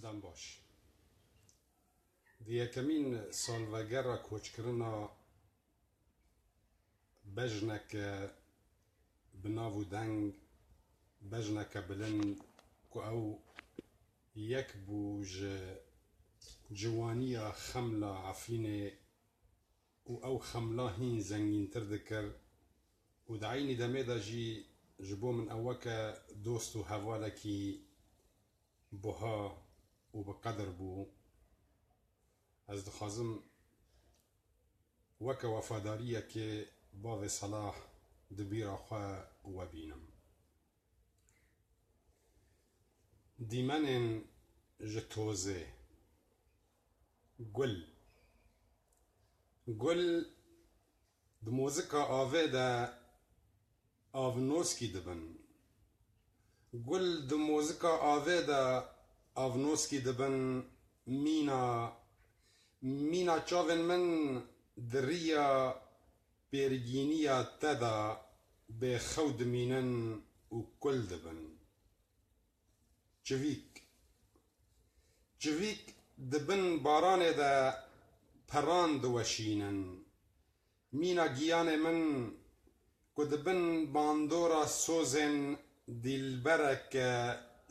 دەم باش دیەکەمین ساڵڤەگەڕە کۆچکردنا بەژنێکە بناو و دەنگ بەژنێکە بلند ku ew yek bû ji ciwaniya xemla Efrînê û ew xemla hîn zengîntir dikir û di eynî demê de jî ji bo min ew weke dost û hevalekî buha û biqedir bû. Ez dixwazim weke wefadariyekê bavê Selah di bîra xwe webînim. Dîmenên ji tozê. Gul. Gul di mûzika avê de avnoskî dibin. Gul di mûzika avê de avnoskî dibin. Mîna çavên min di rîya pêrgîniya te de bêxew dimînin û kul dibin. Civîk. Civîk dibin baranê de peran diweşînin. Mîna giyanê min ku dibin bandora sozên dîlbereke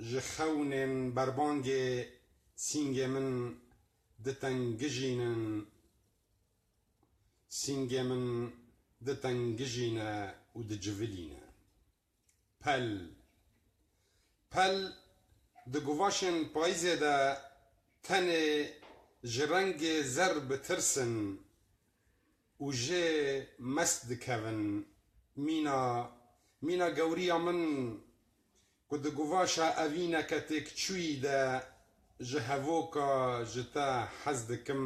ji xewnên berbangê sîngê min ditengijînin. Sîngê min ditengijîne û dicivilîne. Pel. Pel di guvaşên payîzê de tenê ji rengê zer bitirsin û jê mest dikevin. Mîna gewriya min ku di guvaşa evîneke têkçûyî de ji hevoka ji te hez dikim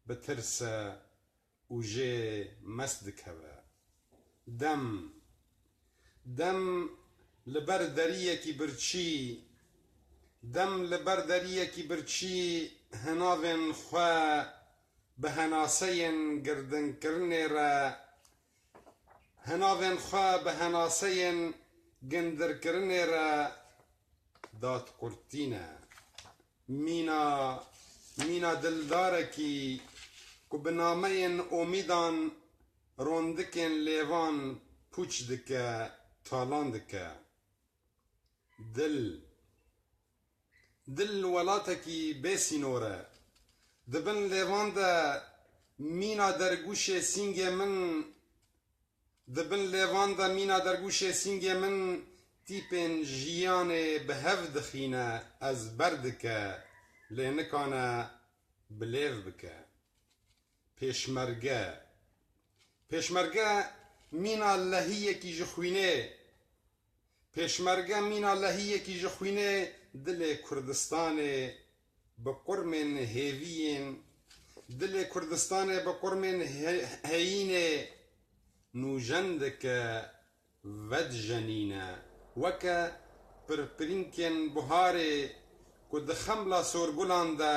bitirse û jê mest dikeve. Dem. Dem li ber deriyekî birçî. Dem li ber deriyekî birçî hinavên xwe bi henaseyên girdinkirinê re hinavên xwe bi henaseyên gindirkirinê re dadqurtîne. Mîna dildarekî ku bi nameyên omîdan rondikên lêvan pûç dike talan dike. Dil. Dil welatekî bêsînor e. Dibin lêvan de mîna dergûşê sîngê min dibin lêvan de mîna dergûşê sîngê min tîpên jiyanê bi hev dixîne ez ber dike lê nikane bilêv bike. Pêşmerge. Pêşmerge mîna lehiyekî ji xwînê. Pêşmerge mîna lehiyekî ji xwînê dilê Kurdistanê bi qurmên hêviyên dilê Kurdistanê bi qurmên heyînê nûjen dike vedjenîne. Weke pirpirînkên buharê ku di xemla sorgulan de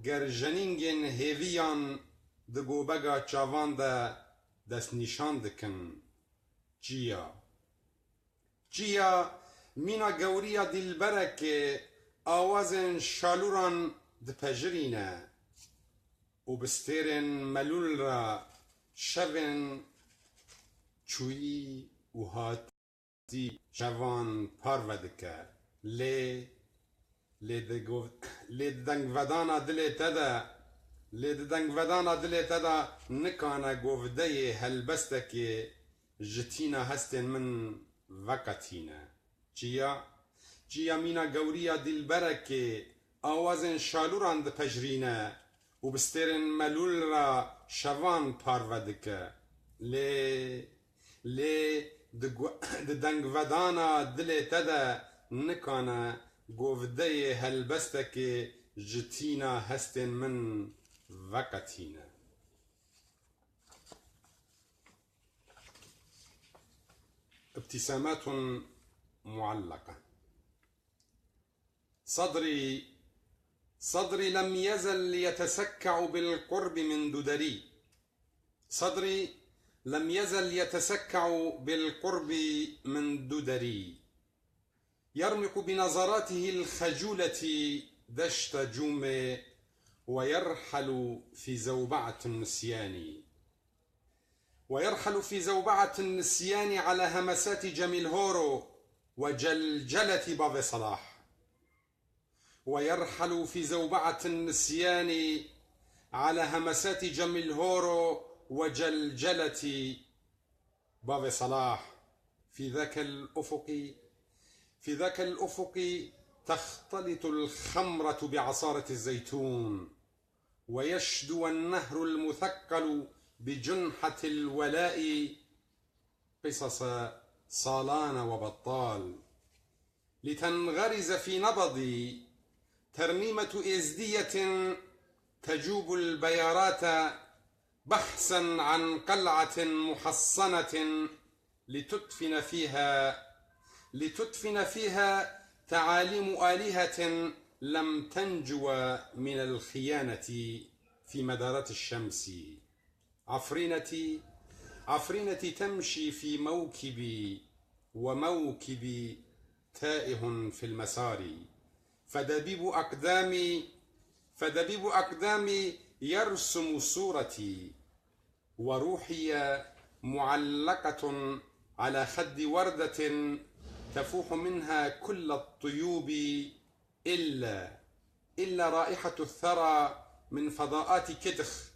gerjenîngên hêviyan di gobeka çavan de destnîşan dikin. Çiya. Çiya mîna gewriya dîlberekê awazên şalûran dipejirîne û bi stêrên melûl re şevên çûyî û hatî şevan parve dike. Lê di dengvedana dilê te de nikane govdeyê helbestekê ji tîna hestên min veqetîne. Çiya mîna gewriya dîlberekê awazên şalûran dipejirîne û bi stêrên melûl re şevan parve dike. Lê di dengvedana dilê te de nikane govdeyê helbestekê ji tîna hestên min veqetîne. ابتسامات معلقة. صدري لم يزل يتسكع بالقرب من ددري. صدري لم يزل يتسكع بالقرب من ددري. يرمق بنظراته الخجولة دشت جومي ويرحل في زوبعة النسيان، ويرحل في زوبعة النسيان على همسات جميل هورو وجلجلة باب صلاح، ويرحل في زوبعة النسيان على همسات جميل هورو وجلجلة باب صلاح. في ذاك الأفق تختلط الخمرة بعصارة الزيتون، ويشدو النهر المثقل بجنحة الولاء قصص صالان وبطال، لتنغرز في نبضي ترنيمة إزدية تجوب البيارات بحثا عن قلعة محصنة لتدفن فيها تعاليم آلهة لم تنجو من الخيانة في مدارات الشمس. عفرينتي تمشي في موكبي، وموكبي تائه في المسار، فدبيب أقدامي يرسم صورتي، وروحي معلقة على خد وردة تفوح منها كل الطيوب إلا رائحة الثرى من فضاءات كدخ،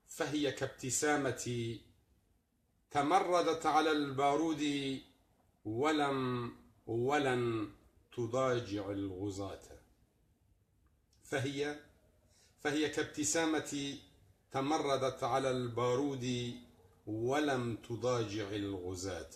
فهي كابتسامتي تمردت على البارود ولن تضاجع الغزاة. فهي كابتسامتي تمردت على البارود ولم تضاجع الغزاة.